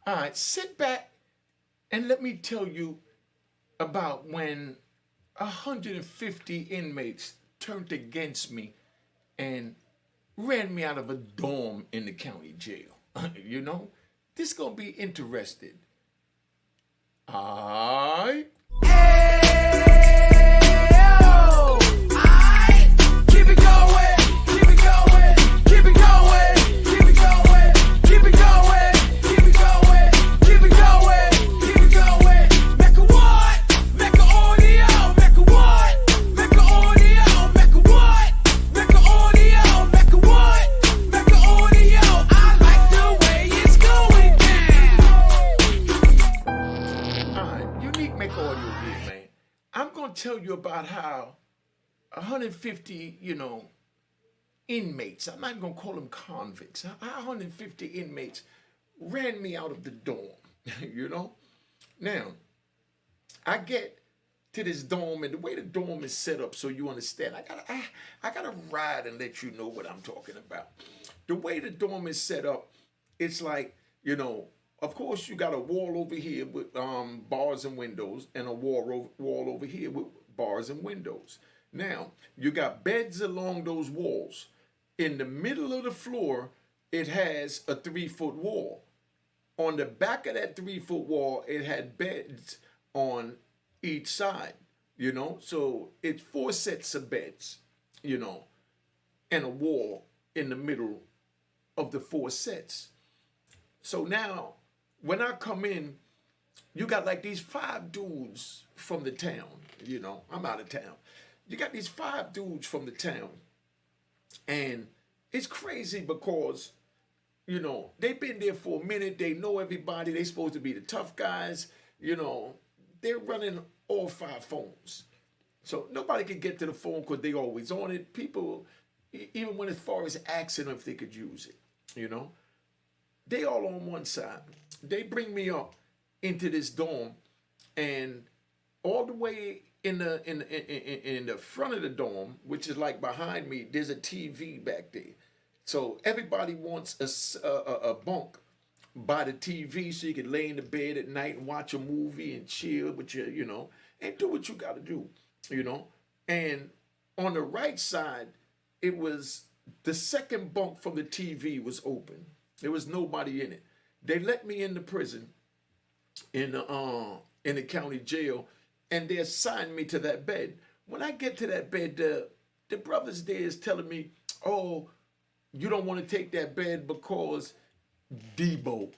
All right, sit back and let me tell you about when 150 inmates turned against me and ran me out of a dorm in the county jail. You know, this gonna be interesting. All right. Unique Mecca audio here, man. I'm gonna tell you about how 150, inmates. I'm not gonna call them convicts. How 150 inmates ran me out of the dorm. you know. Now, I get to this dorm, and the way the dorm is set up, so you understand, I gotta ride and let you know what I'm talking about. The way the dorm is set up, it's like, of course, you got a wall over here with bars and windows, and a wall over here with bars and windows. Now, you got beds along those walls. In the middle of the floor, it has a 3-foot wall. On the back of that 3-foot wall, it had beds on each side. So it's 4 sets of beds, and a wall in the middle of the 4 sets. So now, when I come in, you got like these 5 dudes from the town. I'm out of town. You got these 5 dudes from the town. And it's crazy because, they've been there for a minute. They know everybody. They're supposed to be the tough guys. They're running all 5 phones. So nobody can get to the phone because they always on it. People, even when as far as asking them if they could use it, they all on one side. They bring me up into this dorm, and all the way in the front of the dorm, which is like behind me, there's a TV back there. So everybody wants a bunk by the TV so you can lay in the bed at night and watch a movie and chill with your, and do what you got to do. And on the right side, it was the second bunk from the TV was open. There was nobody in it. They let me in the prison in the county jail, and they assigned me to that bed. When I get to that bed, the brothers there is telling me, "Oh, you don't want to take that bed because Debo,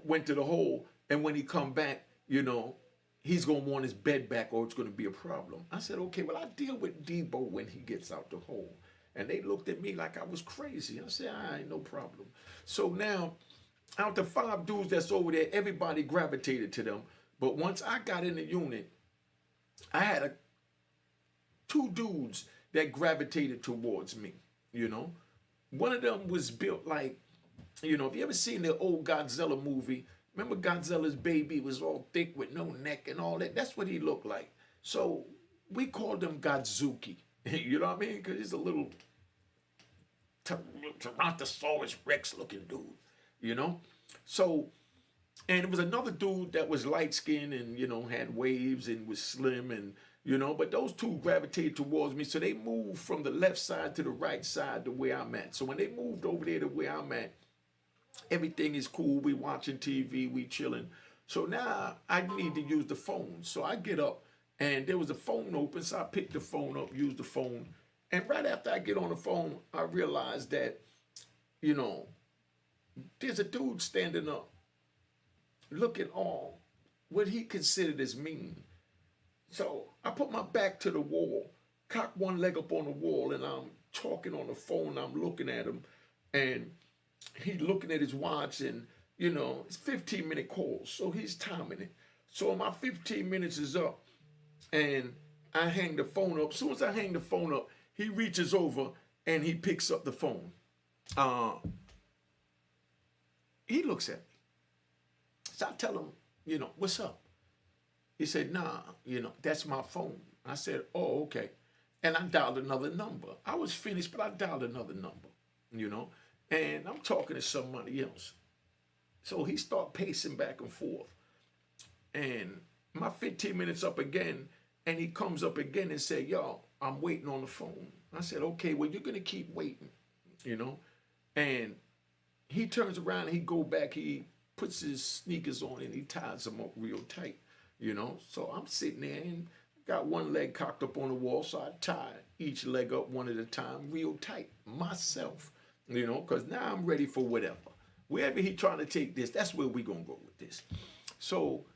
went to the hole, and when he come back, he's gonna want his bed back, or it's gonna be a problem." I said, "Okay, well, I'll deal with Debo when he gets out the hole." And they looked at me like I was crazy. I said, "I ain't no problem." So now, out the 5 dudes that's over there, everybody gravitated to them. But once I got in the unit, I had 2 dudes that gravitated towards me. One of them was built like, if you ever seen the old Godzilla movie, remember Godzilla's baby was all thick with no neck and all that? That's what he looked like. So we called him Godzuki. You know what I mean? Because he's a little Tyrannosaurus Rex looking dude, So, and it was another dude that was light skinned and, had waves and was slim and, but those 2 gravitated towards me. So they moved from the left side to the right side to where I'm at. So when they moved over there to where I'm at, everything is cool. We watching TV, we chilling. So now I need to use the phone. So I get up and there was a phone open. So I picked the phone up, used the phone. And right after I get on the phone, I realized that, there's a dude standing up looking all what he considered as mean. So I put my back to the wall, cock one leg up on the wall, and I'm talking on the phone. I'm looking at him, and he's looking at his watch, and, it's 15-minute calls. So he's timing it. So my 15 minutes is up, and I hang the phone up. As soon as I hang the phone up, he reaches over and he picks up the phone. He looks at me. So I tell him, "What's up?" He said, "Nah, that's my phone." I said, "Oh, okay." And I dialed another number. I was finished, but I dialed another number, and I'm talking to somebody else. So he start pacing back and forth. And my 15 minutes up again, and he comes up again and said, yo, I'm waiting on the phone. I said, okay, well, you're gonna keep waiting, you know? And he turns around and he go back, he puts his sneakers on and he ties them up real tight, you know? So I'm sitting there and got one leg cocked up on the wall, so I tie each leg up one at a time real tight myself, you know, because now I'm ready for whatever. Wherever he trying to take this, that's where we gonna go with this. So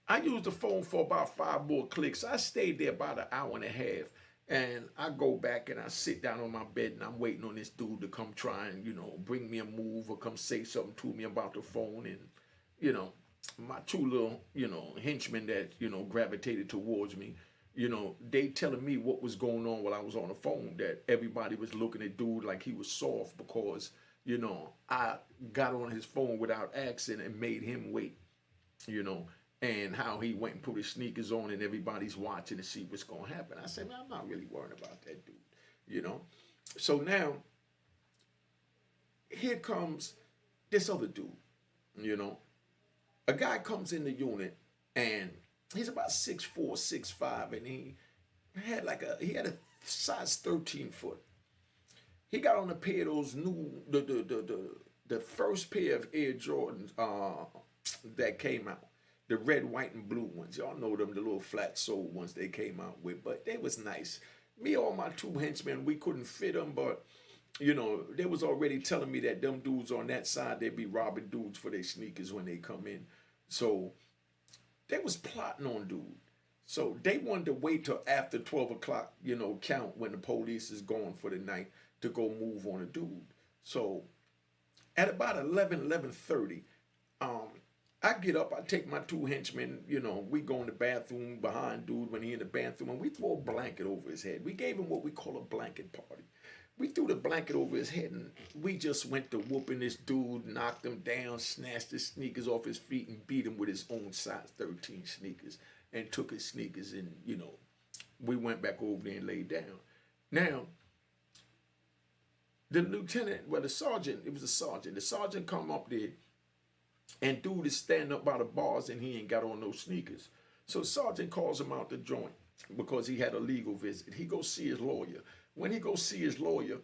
I used the phone for about 5 more clicks. I stayed there about an hour and a half. And I go back and I sit down on my bed and I'm waiting on this dude to come try and, you know, bring me a move or come say something to me about the phone. And, you know, my 2 little, you know, henchmen that, you know, gravitated towards me, you know, they telling me what was going on while I was on the phone, that everybody was looking at dude like he was soft because, you know, I got on his phone without asking and made him wait, you know, and how he went and put his sneakers on and everybody's watching to see what's going to happen. I said, man, I'm not really worried about that dude, you know. So now, here comes this other dude, you know. A guy comes in the unit and he's about 6'4", 6'5", and he had a size 13 foot. He got on a pair of those new, the first pair of Air Jordans that came out. The red, white, and blue ones. Y'all know them, the little flat sole ones they came out with, but they was nice. Me, all my 2 henchmen, we couldn't fit them, but, you know, they was already telling me that them dudes on that side, they be robbing dudes for their sneakers when they come in. So they was plotting on dude. So they wanted to wait till after 12 o'clock, you know, count when the police is going for the night to go move on a dude. So at about 11:30, I get up, I take my 2 henchmen, you know, we go in the bathroom behind dude when he in the bathroom, and we throw a blanket over his head. We gave him what we call a blanket party. We threw the blanket over his head, and we just went to whooping this dude, knocked him down, snatched his sneakers off his feet, and beat him with his own size 13 sneakers, and took his sneakers, and, you know, we went back over there and laid down. Now, the lieutenant, well, the sergeant, it was a sergeant. The sergeant come up there, and dude is standing up by the bars and he ain't got on no sneakers. So sergeant calls him out the joint because he had a legal visit. He goes see his lawyer. When he goes see his lawyer,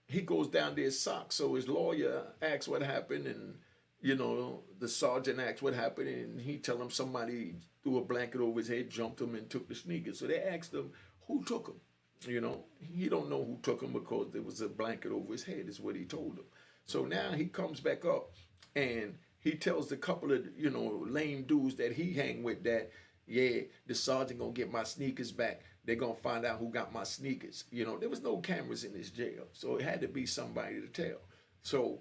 he goes down there socks. So his lawyer asks what happened, and, you know, the sergeant asks what happened, and he tell him somebody threw a blanket over his head, jumped him, and took the sneakers. So they asked him who took them. You know, he don't know who took them because there was a blanket over his head, is what he told them. So now he comes back up and he tells the couple of, you know, lame dudes that he hang with that, yeah, the sergeant gonna get my sneakers back. They're gonna find out who got my sneakers. You know, there was no cameras in this jail, so it had to be somebody to tell. So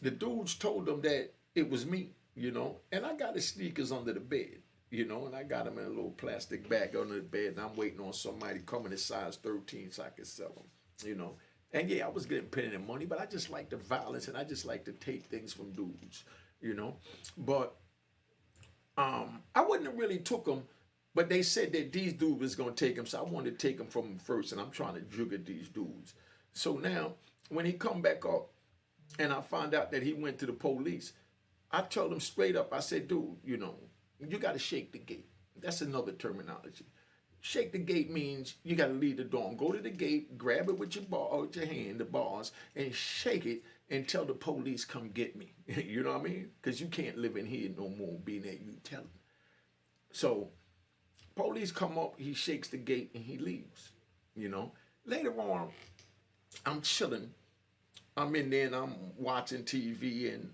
the dudes told them that it was me, you know, and I got his sneakers under the bed, you know, and I got them in a little plastic bag under the bed, and I'm waiting on somebody coming in size 13 so I could sell them, you know. And yeah, I was getting plenty of money, but I just like the violence and I just like to take things from dudes, you know. But I wouldn't have really took them, but they said that these dudes was gonna take them, so I wanted to take them from them first, and I'm trying to jug at these dudes. So now, when he come back up, and I find out that he went to the police, I told him straight up. I said, dude, you know, you got to shake the gate. That's another terminology. Shake the gate means you got to leave the dorm. Go to the gate, grab it with your bar, with your hand, the bars, and shake it and tell the police come get me. You know what I mean? Because you can't live in here no more being that you tell them. So police come up, he shakes the gate, and he leaves. You know. Later on, I'm chilling. I'm in there and I'm watching TV, and,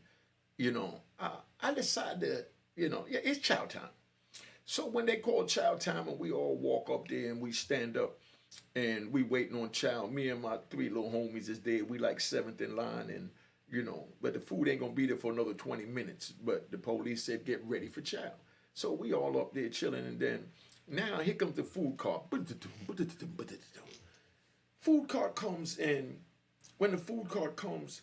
you know, I decide to, you know, yeah, it's chow time. So when they call chow time and we all walk up there and we stand up and we waiting on chow, me and my 3 little homies is there. We like 7th in line, and, you know, but the food ain't gonna be there for another 20 minutes. But the police said get ready for chow. So we all up there chilling, and then now here comes the food cart. Food cart comes, and when the food cart comes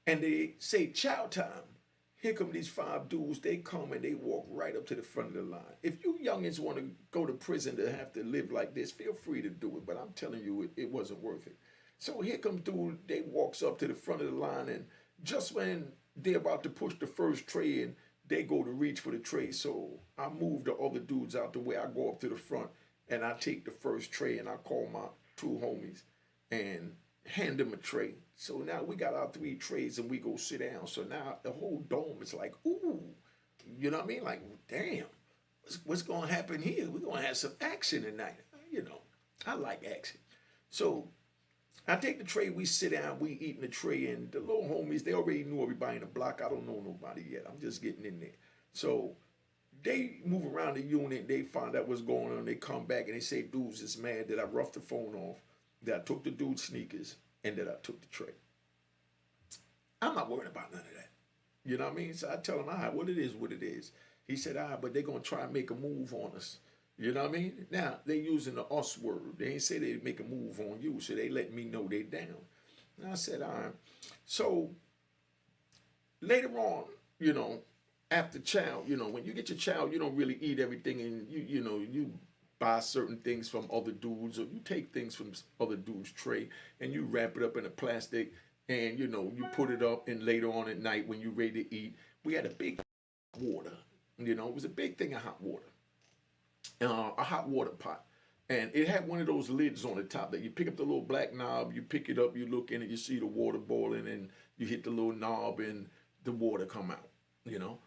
and they say chow time, here come these 5 dudes. They come and they walk right up to the front of the line. If you youngins want to go to prison to have to live like this, feel free to do it. But I'm telling you, it wasn't worth it. So here comes dude. They walks up to the front of the line, and just when they're about to push the first tray and they go to reach for the tray. So I move the other dudes out the way. I go up to the front and I take the first tray and I call my two homies and hand them a tray. So now we got our 3 trays and we go sit down. So now the whole dome is like, ooh, you know what I mean? Like, damn, what's going to happen here? We're going to have some action tonight. You know, I like action. So I take the tray, we sit down, we eating the tray, and the little homies, they already knew everybody in the block. I don't know nobody yet. I'm just getting in there. So they move around the unit, they find out what's going on, they come back and they say, dudes is mad that I roughed the phone off, that I took the dude's sneakers, and that I took the tray. I'm not worried about none of that. You know what I mean? So I tell him, all right, what it is, what it is. He said, all right, but they're going to try and make a move on us. You know what I mean? Now, they using the us word. They ain't say they'd make a move on you, so they let me know they down. And I said, all right. So later on, you know, after chow, you know, when you get your chow, you don't really eat everything, and you know, you buy certain things from other dudes, or you take things from other dudes' tray, and you wrap it up in a plastic, and, you know, you put it up, and later on at night when you're ready to eat, we had a big water. You know, it was a big thing of hot water. A hot water pot, and it had one of those lids on the top that you pick up the little black knob, you pick it up, you look in it, you see the water boiling, and you hit the little knob and the water come out, you know.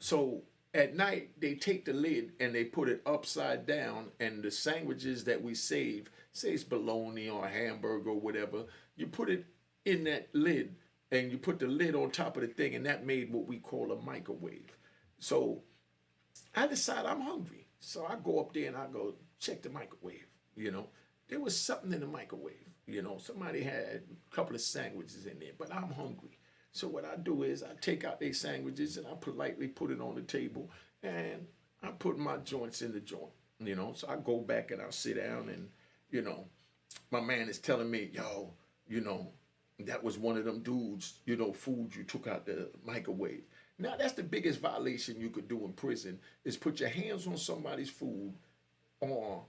So at night they take the lid and they put it upside down, and the sandwiches that we save, say it's bologna or a hamburger or whatever, you put it in that lid and you put the lid on top of the thing, and that made what we call a microwave. So I decide I'm hungry. So I go up there and I go check the microwave, you know. There was something in the microwave, you know. Somebody had a couple of sandwiches in there, but I'm hungry. So what I do is I take out these sandwiches and I politely put it on the table, and I put my joints in the joint, you know. So I go back and I sit down, and, you know, my man is telling me, yo, you know, that was one of them dudes, you know, food you took out the microwave. Now, that's the biggest violation you could do in prison, is put your hands on somebody's food or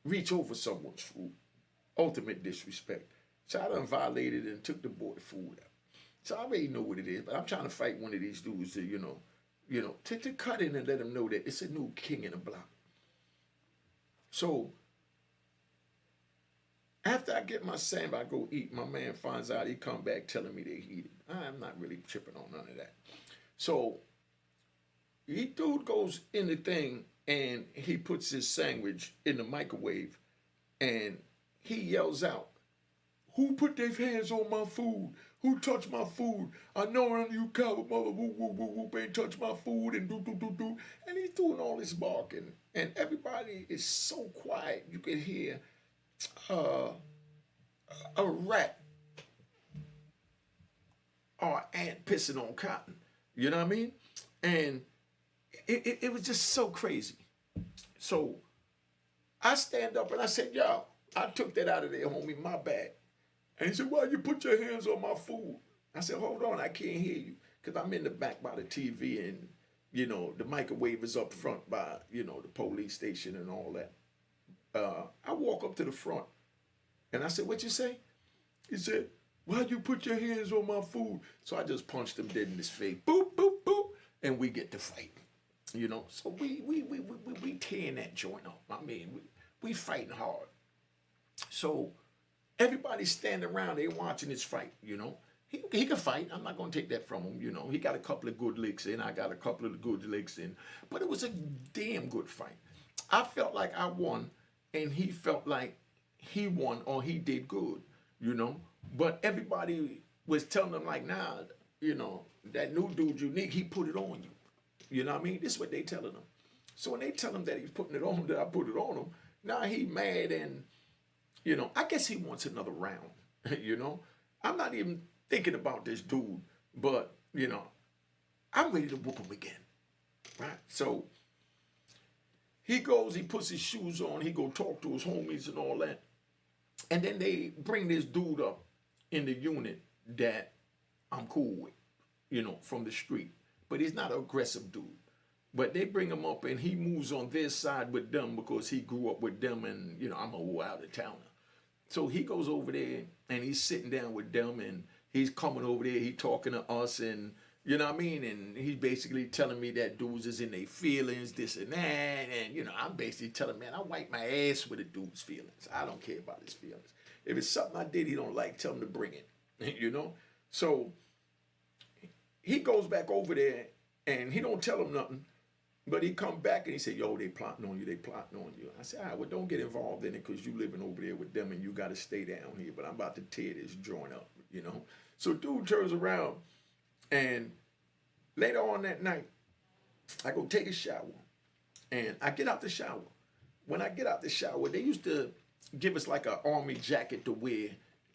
reach over someone's food. Ultimate disrespect. So I done violated and took the boy food out. So I already know what it is, but I'm trying to fight one of these dudes to, you know, to cut in and let them know that it's a new king in the block. So after I get my sandwich, I go eat. My man finds out. He come back telling me they heated. I'm not really tripping on none of that. So he dude goes in the thing and he puts his sandwich in the microwave, and he yells out, "Who put their hands on my food? Who touched my food? I know none of you coward mother whoop whoop whoop whoop ain't touched my food," and do. And he's doing all this barking, and everybody is so quiet you can hear a rat or ant pissing on cotton. You know what I mean? And it was just so crazy. So I stand up and I said, yo, I took that out of there, homie, my bad. And he said, why you put your hands on my food? I said, hold on, I can't hear you, because I'm in the back by the TV, and, you know, the microwave is up front by, you know, the police station and all that. I walk up to the front and I said, what you say? He said, why'd you put your hands on my food? So I just punched him dead in his face. Boop, boop, boop. And we get to fight. You know, so we tearing that joint up. I mean, we fighting hard. So everybody's standing around, they watching this fight, you know. He can fight. I'm not going to take that from him, you know. He got a couple of good licks in. I got a couple of good licks in. But it was a damn good fight. I felt like I won, and he felt like he won or he did good, you know. But everybody was telling him, like, nah, you know, that new dude unique, he put it on you. You know what I mean? This is what they telling him. So when they tell him that he's putting it on him, that I put it on him, now he mad, and, you know, I guess he wants another round, you know. I'm not even thinking about this dude, but, you know, I'm ready to whoop him again, right? So he goes, he puts his shoes on, he go talk to his homies and all that. And then they bring this dude up in the unit that I'm cool with, you know, from the street. But he's not an aggressive dude. But they bring him up and he moves on their side with them because he grew up with them, and, you know, I'm a out of towner. So he goes over there and he's sitting down with them, and he's coming over there, he talking to us, and you know what I mean? And he's basically telling me that dudes is in their feelings, this and that. And, you know, I'm basically telling, man, I wipe my ass with a dude's feelings. I don't care about his feelings. If it's something I did he don't like, tell him to bring it, you know? So he goes back over there and he don't tell him nothing. But he come back and he said, yo, they plotting on you, they plotting on you. I said, all right, well, don't get involved in it because you living over there with them and you got to stay down here. But I'm about to tear this joint up, you know? So dude turns around and later on that night, I go take a shower and I get out the shower. When I get out the shower, they used to give us like an army jacket to wear,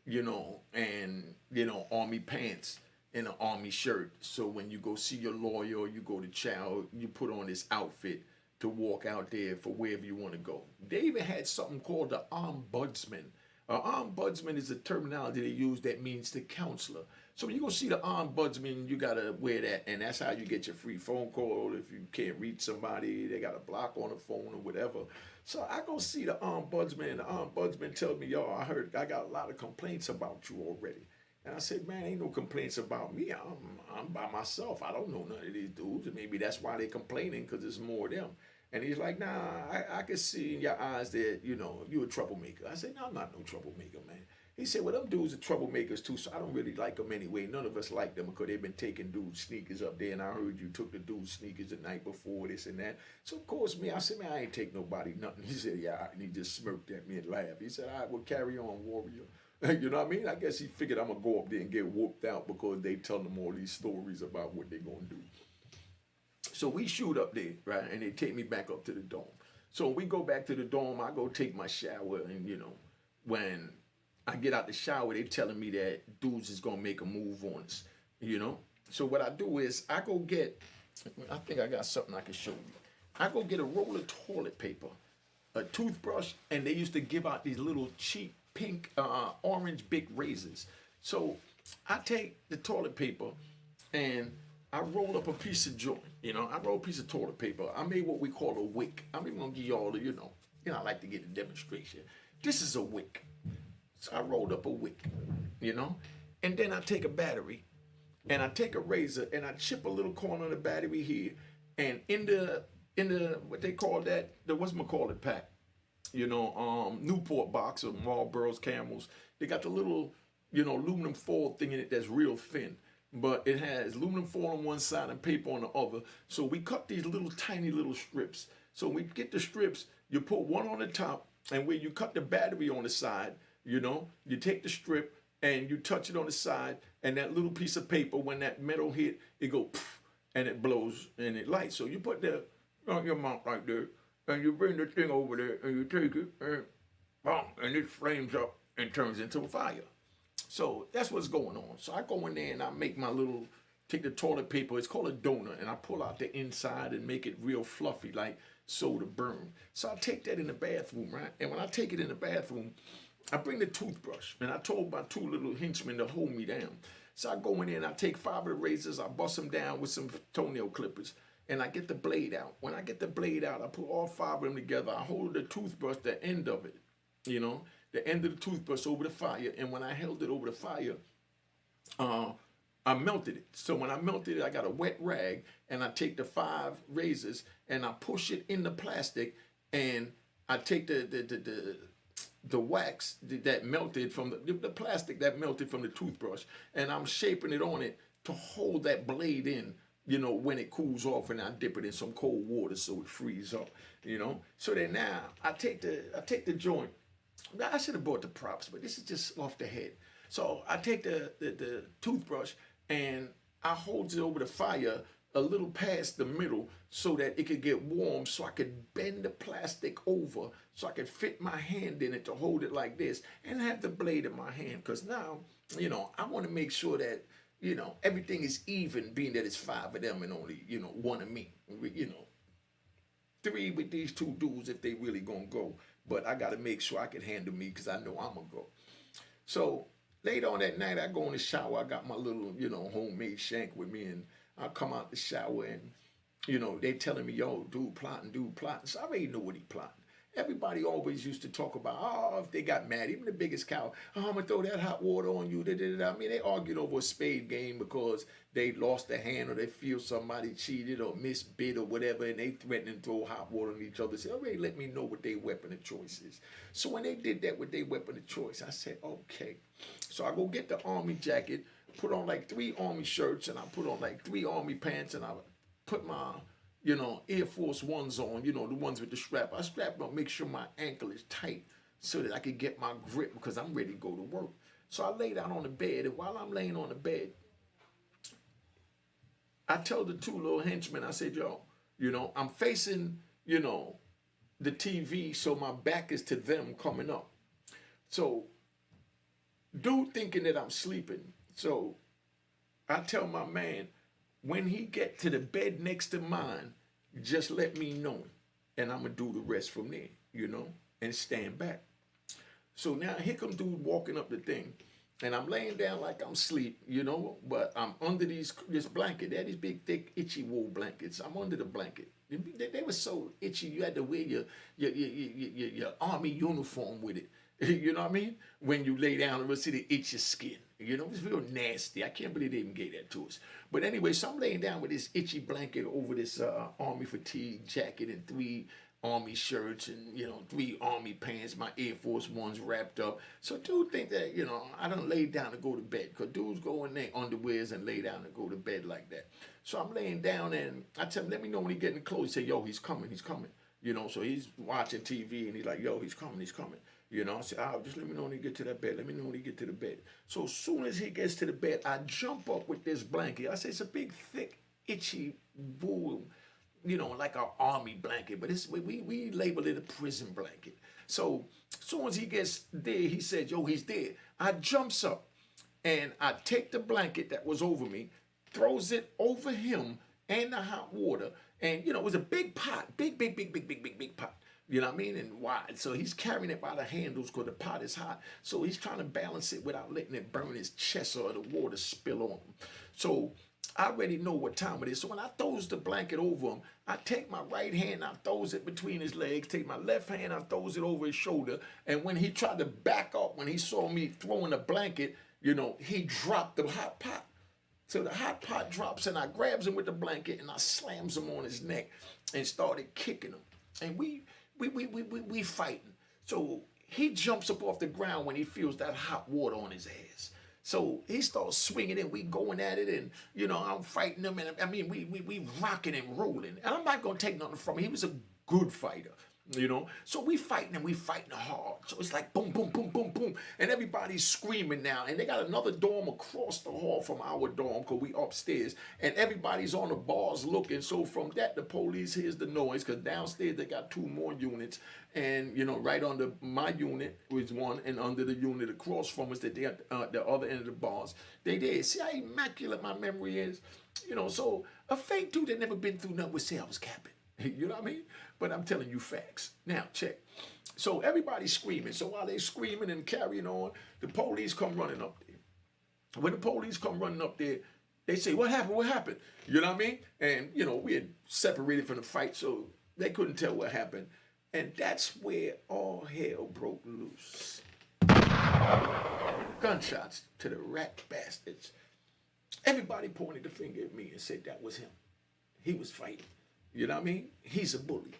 you know, and, you know, army pants and an army shirt. So when you go see your lawyer or you go to trial, you put on this outfit to walk out there for wherever you want to go. They even had something called the ombudsman. Ombudsman is a terminology they use that means the counselor. So when you go see the ombudsman, you gotta wear that, and that's how you get your free phone call. If you can't reach somebody, they got a block on the phone or whatever. So I go see the ombudsman, and the ombudsman tells me, yo, I heard I got a lot of complaints about you already. And I said, man, ain't no complaints about me. I'm by myself. I don't know none of these dudes. And maybe that's why they're complaining, because there's more of them. And he's like, nah, I can see in your eyes that, you know, you're a troublemaker. I said, no, I'm not no troublemaker, man. He said, well, them dudes are troublemakers too, so I don't really like them anyway. None of us like them because they've been taking dudes' sneakers up there, and I heard you took the dude's sneakers the night before, this and that. So, of course, I said, man, I ain't take nobody nothing. He said, yeah, and he just smirked at me and laughed. He said, all right, well, carry on, warrior. You know what I mean? I guess he figured I'm going to go up there and get whooped out because they tell them all these stories about what they're going to do. So we shoot up there, right, and they take me back up to the dome. So we go back to the dome, I go take my shower, and, you know, when I get out the shower, they telling me that dudes is going to make a move on us, you know? So what I do is I go get, I think I got something I can show you. I go get a roll of toilet paper, a toothbrush, and they used to give out these little cheap pink, orange big razors. So I take the toilet paper and I roll up a piece of joint, you know, I roll a piece of toilet paper. I made what we call a wick. I'm even gonna give y'all, you know, I like to get a demonstration. This is a wick. So I rolled up a wick, you know, and then I take a battery and I take a razor and I chip a little corner of the battery here, and in the what they call that, the whatchamacallit pack, you know, Newport box of Marlboro's Camels, they got the little, you know, aluminum foil thing in it that's real thin. But it has aluminum foil on one side and paper on the other. So we cut these little tiny little strips. So we get the strips, you put one on the top, and where you cut the battery on the side, you know, you take the strip and you touch it on the side, and that little piece of paper, when that metal hit, it go poof, and it blows and it lights. So you put that on your mouth right there, and you bring the thing over there, and you take it, and boom, and it flames up and turns into a fire. So that's what's going on. So I go in there and I make my little, take the toilet paper, it's called a donut, and I pull out the inside and make it real fluffy, like so to burn. So I take that in the bathroom, right? And when I take it in the bathroom, I bring the toothbrush, and I told my two little henchmen to hold me down. So I go in there and I take 5 of the razors, I bust them down with some toenail clippers, and I get the blade out. When I get the blade out, I put all 5 of them together. I hold the toothbrush, the end of it, you know, the end of the toothbrush over the fire, and when I held it over the fire, I melted it. So when I melted it, I got a wet rag, and I take the 5 razors and I push it in the plastic, and I take the wax that melted from the plastic that melted from the toothbrush, and I'm shaping it on it to hold that blade in, you know, when it cools off, and I dip it in some cold water so it freezes up, you know. So then now I take the joint. I should have bought the props, but this is just off the head. So I take the toothbrush and I hold it over the fire a little past the middle so that it could get warm, so I could bend the plastic over so I could fit my hand in it to hold it like this and have the blade in my hand. Because now, you know, I want to make sure that, you know, everything is even, being that it's 5 of them and only, you know, 1 of me. You know, 3 with these 2 dudes if they really gonna go. But I got to make sure I can handle me because I know I'm going to go. So later on that night, I go in the shower. I got my little, you know, homemade shank with me. And I come out the shower and, you know, they telling me, yo, dude plotting. So I already know what he plotting. Everybody always used to talk about, oh, if they got mad, even the biggest cow, oh, I'm gonna throw that hot water on you. Da, da, da. I mean, they argued over a spade game because they lost a hand or they feel somebody cheated or misbid or whatever, and they threatened to throw hot water on each other. Say, already let me know what their weapon of choice is. So when they did that with their weapon of choice, I said, okay. So I go get the army jacket, put on like 3 army shirts, and I put on like 3 army pants, and I put my Air Force Ones on, the ones with the strap. I strap them, make sure my ankle is tight so that I can get my grip because I'm ready to go to work. So I lay down on the bed, and while I'm laying on the bed, I tell the 2 little henchmen, I said, yo, I'm facing, the TV, so my back is to them coming up. So, dude thinking that I'm sleeping. So, I tell my man, when he get to the bed next to mine, just let me know, and I'm going to do the rest from there, and stand back. So now here come dude walking up the thing, and I'm laying down like I'm asleep, but I'm under this blanket. They're these big, thick, itchy wool blankets. I'm under the blanket. They were so itchy, you had to wear your army uniform with it. You know what I mean? When you lay down, it will see the itch your skin. It's real nasty. I can't believe they even gave that to us. But anyway, so I'm laying down with this itchy blanket over this army fatigue jacket and 3 army shirts and, 3 army pants, my Air Force Ones wrapped up. So dude think that, I done laid down to go to bed, because dudes go in their underwears and lay down and go to bed like that. So I'm laying down, and I tell him, let me know when he getting close. He say, yo, he's coming. So he's watching TV, and he's like, yo, he's coming. I said, just let me know when he get to that bed. Let me know when he get to the bed. So as soon as he gets to the bed, I jump up with this blanket. I say, it's a big, thick, itchy wool, like an army blanket, but we label it a prison blanket. So as soon as he gets there, he said, yo, he's there. I jumps up, and I take the blanket that was over me, throws it over him and the hot water, and, it was a big pot, big pot. You know what I mean? And wide. So he's carrying it by the handles because the pot is hot. So he's trying to balance it without letting it burn his chest or the water spill on him. So I already know what time it is. So when I throws the blanket over him, I take my right hand, I throws it between his legs, take my left hand, I throws it over his shoulder. And when he tried to back up, when he saw me throwing the blanket, he dropped the hot pot. So the hot pot drops, and I grabs him with the blanket, and I slams him on his neck and started kicking him. And we fighting. So he jumps up off the ground when he feels that hot water on his ass. So he starts swinging, and we going at it, and I'm fighting him, and I mean we rocking and rolling. And I'm not gonna take nothing from him. He was a good fighter. So we fighting, and we fighting hard. So it's like boom, boom, boom, boom, boom, and everybody's screaming now. And they got another dorm across the hall from our dorm, because we upstairs, and everybody's on the bars looking. So from that, the police hears the noise, because downstairs they got 2 more units, and right under my unit was one, and under the unit across from us, that they at the other end of the bars, they did. See how immaculate my memory is. So a fake dude that never been through nothing would say I was capping. You know what I mean? But I'm telling you facts. Now, check. So everybody's screaming. So while they're screaming and carrying on, the police come running up there. When the police come running up there, they say, what happened? What happened? You know what I mean? And, we had separated from the fight, so they couldn't tell what happened. And that's where all hell broke loose. Gunshots to the rat bastards. Everybody pointed the finger at me and said that was him. He was fighting. You know what I mean? He's a bully.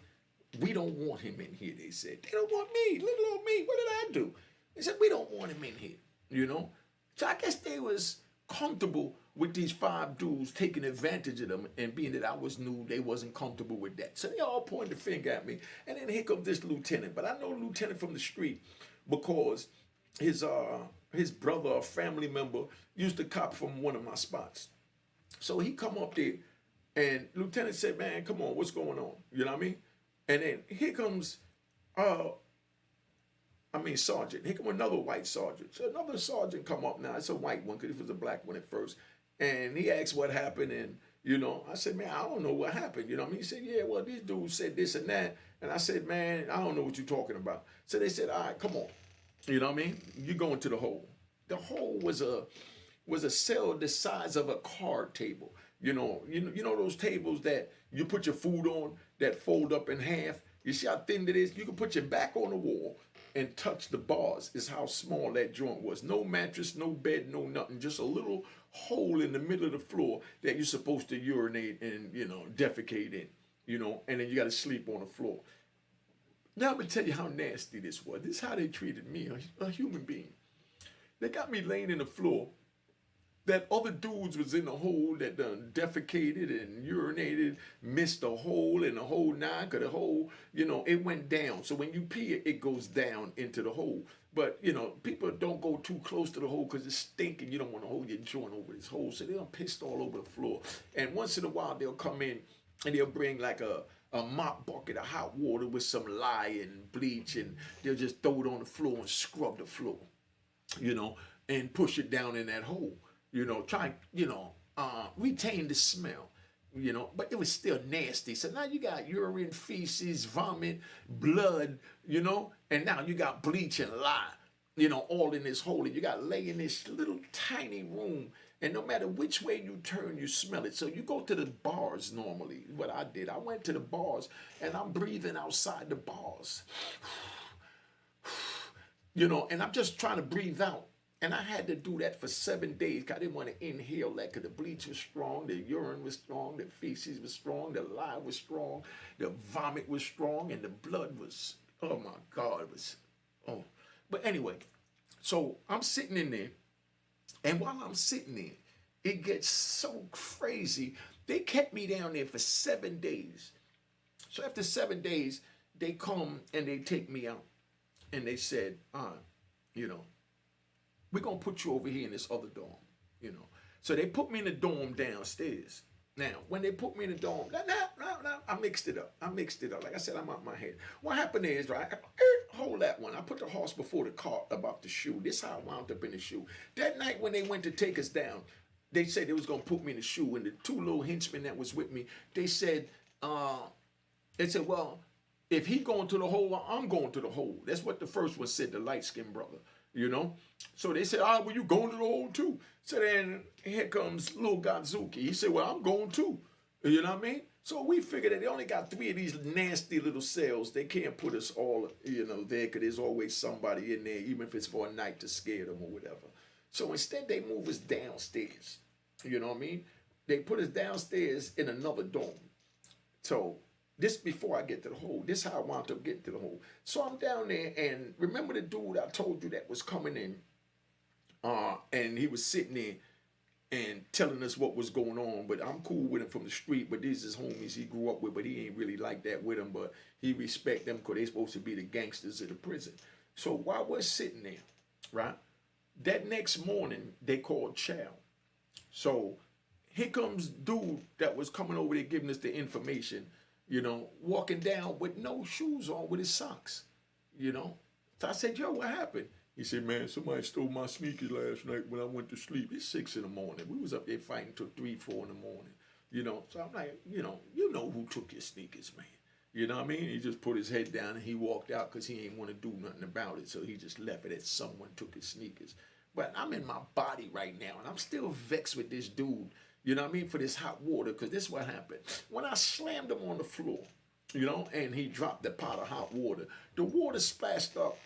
We don't want him in here, they said. They don't want me, little old me. What did I do? They said, we don't want him in here, So I guess they was comfortable with these 5 dudes taking advantage of them, and being that I was new, they wasn't comfortable with that. So they all pointed the finger at me. And then here comes this lieutenant. But I know the lieutenant from the street because his brother or family member used to cop from one of my spots. So he come up there, and lieutenant said, man, come on, what's going on? You know what I mean? And then here comes, sergeant. Here come another white sergeant. So another sergeant come up now. It's a white one, because it was a black one at first. And he asked what happened, and, I said, man, I don't know what happened. You know what I mean? He said, yeah, well, these dudes said this and that. And I said, man, I don't know what you're talking about. So they said, all right, come on. You know what I mean? You go into the hole. The hole was a cell the size of a card table. You know those tables that you put your food on that fold up in half, You see how thin it is? You can put your back on the wall and touch the bars. Is how small that joint was. No mattress, no bed, no nothing. Just a little hole in the middle of the floor that you're supposed to urinate and, defecate in, and then you got to sleep on the floor. Now I'm going to tell you how nasty this was. This is how they treated me, a human being. They got me laying in the floor. That other dudes was in the hole that done defecated and urinated, missed a hole in the hole nine, cause the hole, it went down. So when you pee it, it goes down into the hole. But, people don't go too close to the hole because it's stinking. You don't want to hold your joint over this hole. So they're pissed all over the floor. And once in a while, they'll come in and they'll bring like a mop bucket of hot water with some lye and bleach, and they'll just throw it on the floor and scrub the floor, and push it down in that hole. Try, retain the smell, but it was still nasty. So now you got urine, feces, vomit, blood, and now you got bleach and lye, all in this hole. And you got to lay in this little tiny room, and no matter which way you turn, you smell it. So you go to the bars normally. What I did, I went to the bars, and I'm breathing outside the bars, and I'm just trying to breathe out. And I had to do that for 7 days because I didn't want to inhale that because the bleach was strong, the urine was strong, the feces was strong, the lye was strong, the vomit was strong, and the blood was, oh my God, it was, oh. But anyway, so I'm sitting in there, and while I'm sitting there, it gets so crazy. They kept me down there for 7 days. So after 7 days, they come and they take me out. And they said, we're going to put you over here in this other dorm, So they put me in the dorm downstairs. Now, when they put me in the dorm, I mixed it up. Like I said, I'm out my head. What happened is, right, hold that one. I put the horse before the cart about the shoe. This is how I wound up in the shoe. That night when they went to take us down, they said they was going to put me in the shoe. And the two little henchmen that was with me, they said, well, if he going to the hole, I'm going to the hole. That's what the first one said, the light-skinned brother. So they said, well, you going to the hole too? So then here comes little Godzuki. He said, well, I'm going too. You know what I mean? So we figured that they only got 3 of these nasty little cells. They can't put us all, there, because there's always somebody in there, even if it's for a night to scare them or whatever. So instead, they move us downstairs. You know what I mean? They put us downstairs in another dorm. So this before I get to the hole. This is how I wound up getting to the hole. So I'm down there, and remember the dude I told you that was coming in, and he was sitting there and telling us what was going on. But I'm cool with him from the street, but these is homies he grew up with, but he ain't really like that with him. But he respect them because they supposed to be the gangsters of the prison. So while we're sitting there, right, that next morning they called chow. So here comes dude that was coming over there giving us the information, walking down with no shoes on, with his socks, So I said, yo, what happened? He said, man, somebody stole my sneakers last night when I went to sleep. It's 6 in the morning. We was up there fighting till 3, 4 in the morning, So I'm like, you know who took your sneakers, man. You know what I mean? He just put his head down and he walked out because he ain't want to do nothing about it. So he just left it that someone took his sneakers. But I'm in my body right now, and I'm still vexed with this dude, you know what I mean, for this hot water, because this is what happened. When I slammed him on the floor, and he dropped the pot of hot water, the water splashed up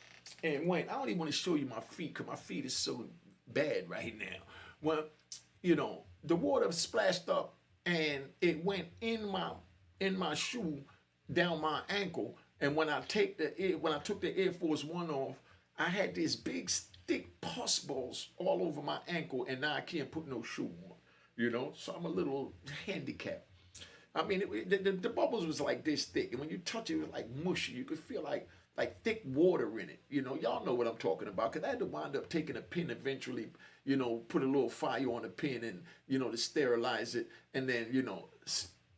and went. I don't even want to show you my feet because my feet is so bad right now. Well, the water splashed up and it went in my shoe down my ankle. And when I took the Air Force One off, I had these big thick pus balls all over my ankle, and now I can't put no shoe on. So I'm a little handicapped. I mean, the bubbles was like this thick, and when you touch it, it was like mushy. You could feel like thick water in it. Y'all know what I'm talking about, because I had to wind up taking a pin eventually, put a little fire on the pin and, to sterilize it, and then,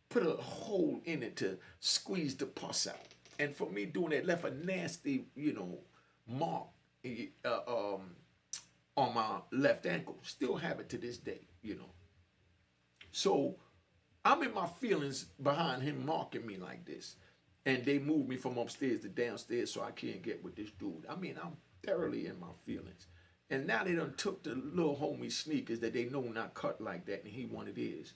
put a hole in it to squeeze the pus out. And for me doing that, left a nasty, mark on my left ankle. Still have it to this day, So I'm in my feelings behind him marking me like this. And they moved me from upstairs to downstairs so I can't get with this dude. I mean, I'm thoroughly in my feelings. And now they done took the little homie sneakers that they know not cut like that, and he wanted his.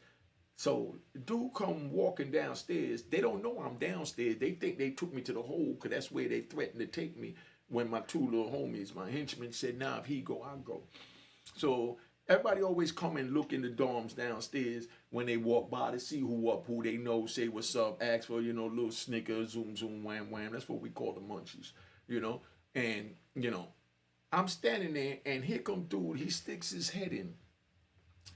So the dude come walking downstairs. They don't know I'm downstairs. They think they took me to the hole because that's where they threatened to take me when my two little homies, my henchmen, said, nah, if he go, I'll go. So everybody always come and look in the dorms downstairs when they walk by to see who they know, say what's up, ask for, little Snickers, zoom, zoom, wham, wham. That's what we call the munchies, And, I'm standing there and here come dude, he sticks his head in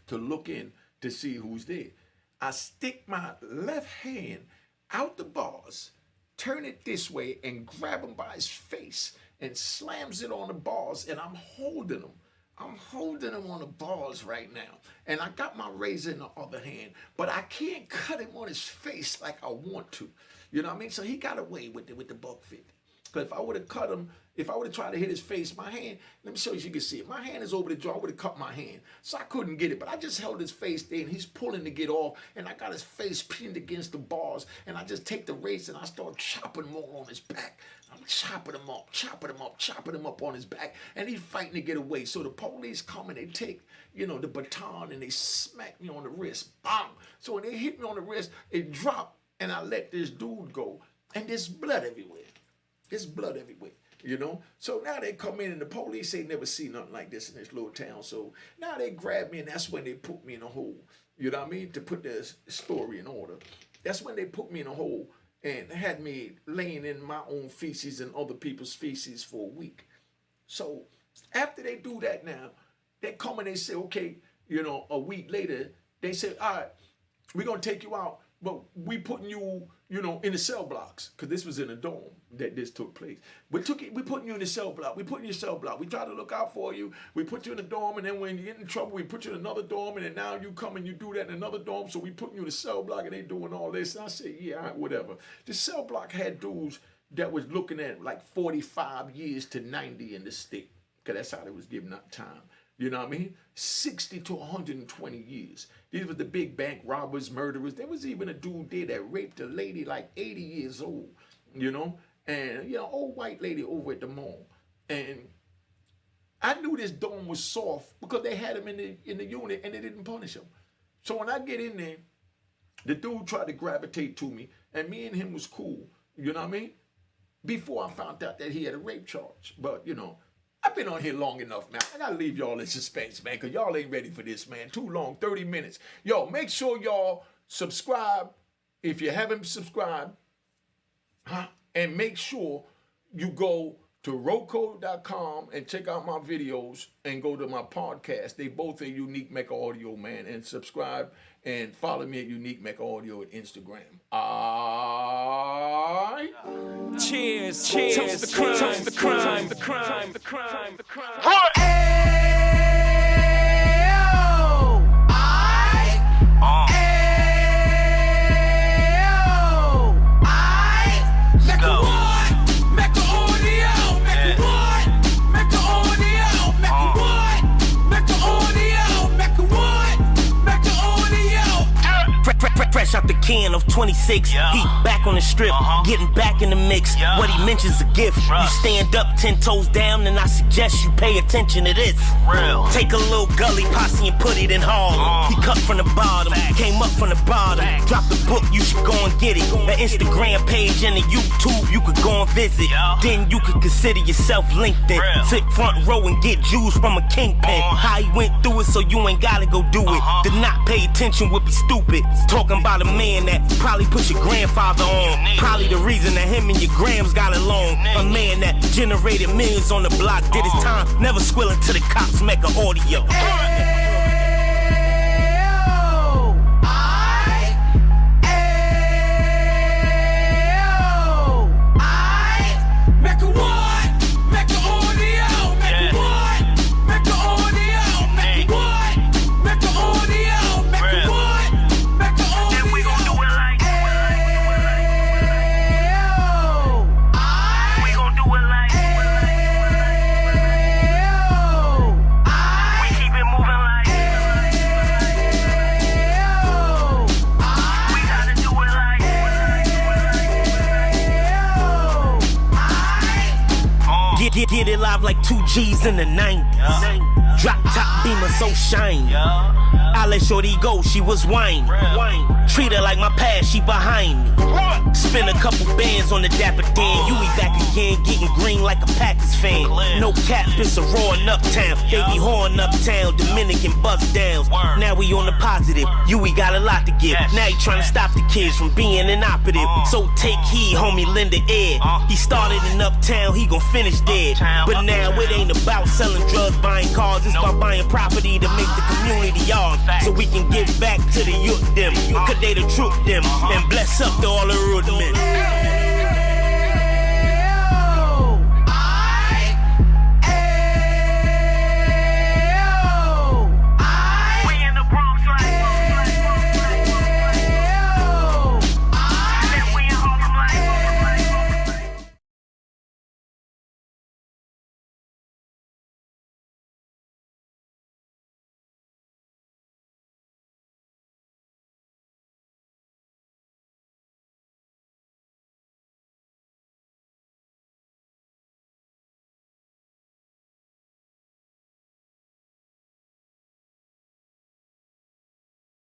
to look in to see who's there. I stick my left hand out the bars, turn it this way, and grab him by his face and slams it on the bars, and I'm holding him. I'm holding him on the bars right now. And I got my razor in the other hand, but I can't cut him on his face like I want to. You know what I mean? So he got away with the buck 50. Because if I would have cut him, if I would have tried to hit his face, my hand, let me show you so you can see it. My hand is over the jaw. I would have cut my hand. So I couldn't get it. But I just held his face there, and he's pulling to get off. And I got his face pinned against the bars. And I just take the razor, and I start chopping him all on his back. I'm chopping him up, chopping him up, chopping him up on his back. And he's fighting to get away. So the police come, and they take, the baton, and they smack me on the wrist. Bam! So when they hit me on the wrist, it dropped, and I let this dude go. And there's blood everywhere. There's blood everywhere, So now they come in and the police ain't never seen nothing like this in this little town. So now they grab me and that's when they put me in a hole. You know what I mean? To put the story in order. That's when they put me in a hole and had me laying in my own feces and other people's feces for a week. So after they do that now, they come and they say, okay, a week later, they say, all right, we're going to take you out. But we putting you, in the cell blocks, because this was in a dorm that this took place. We putting you in the cell block. We put you in the cell block. We try to look out for you. We put you in the dorm, and then when you get in trouble, we put you in another dorm, and then now you come and you do that in another dorm, so we putting you in the cell block, and they doing all this. And I said, yeah, all right, whatever. The cell block had dudes that was looking at like 45 years to 90 in the state, because that's how they was giving out time. You know what I mean? 60 to 120 years. These were the big bank robbers, murderers. There was even a dude there that raped a lady like 80 years old, and, old white lady over at the mall. And I knew this dorm was soft because they had him in the unit and they didn't punish him. So when I get in there, the dude tried to gravitate to me and me and him was cool. You know what I mean? Before I found out that he had a rape charge. But, I've been on here long enough, man. I gotta leave y'all in suspense, man, because y'all ain't ready for this, man. Too long, 30 minutes. Yo, make sure y'all subscribe if you haven't subscribed. And make sure you go to roco.com and check out my videos and go to my podcast. They both are Unique Mecca Audio, man. And subscribe and follow me at Unique Mecca Audio at Instagram. Cheers, cheers, toast the crime, toast the crime, the crime, the crime, the crime. Fresh out the can of 26, yeah. Heat back on the strip, getting back in the mix. Yeah. What he mentions a gift. You stand up 10 toes down, and I suggest you pay attention to this. Real. Take a little gully posse and put it in Harlem. He cut from the bottom, came up from the bottom. Drop the book, you should go and get it. The Instagram page and the YouTube, you could go and visit. Yeah. Then you could consider yourself LinkedIn. Real. Sit front row and get Jews from a kingpin. How he went through it, so you ain't gotta go do it. To not pay attention would be stupid. Talking about a man that probably put your grandfather on. Probably the reason that him and your grams got along. A man that generated millions on the block, did his time, never squilling to the cops, Mecca Audio. Get it live like 2 G's in the 90s. Drop top beamer so shiny. I let shorty go, she was whining. Treat her like my past, she behind me. Spend a couple bands on the Dapper Dan. You be back again, getting green like a Packers fan. No cap, it's a roaring uptown. They be whoring uptown, Dominican bust downs. Now we on the positive, you we got a lot to give. Now you trying to stop the kids from being inoperative. So take heed, homie, lend a ear. He started in uptown, he gon' finish dead. But now it ain't about selling drugs, buying cars. It's about buying property to make the community ours. So we can give back to the youth them. Cause they the truth them. And bless up to all the road men.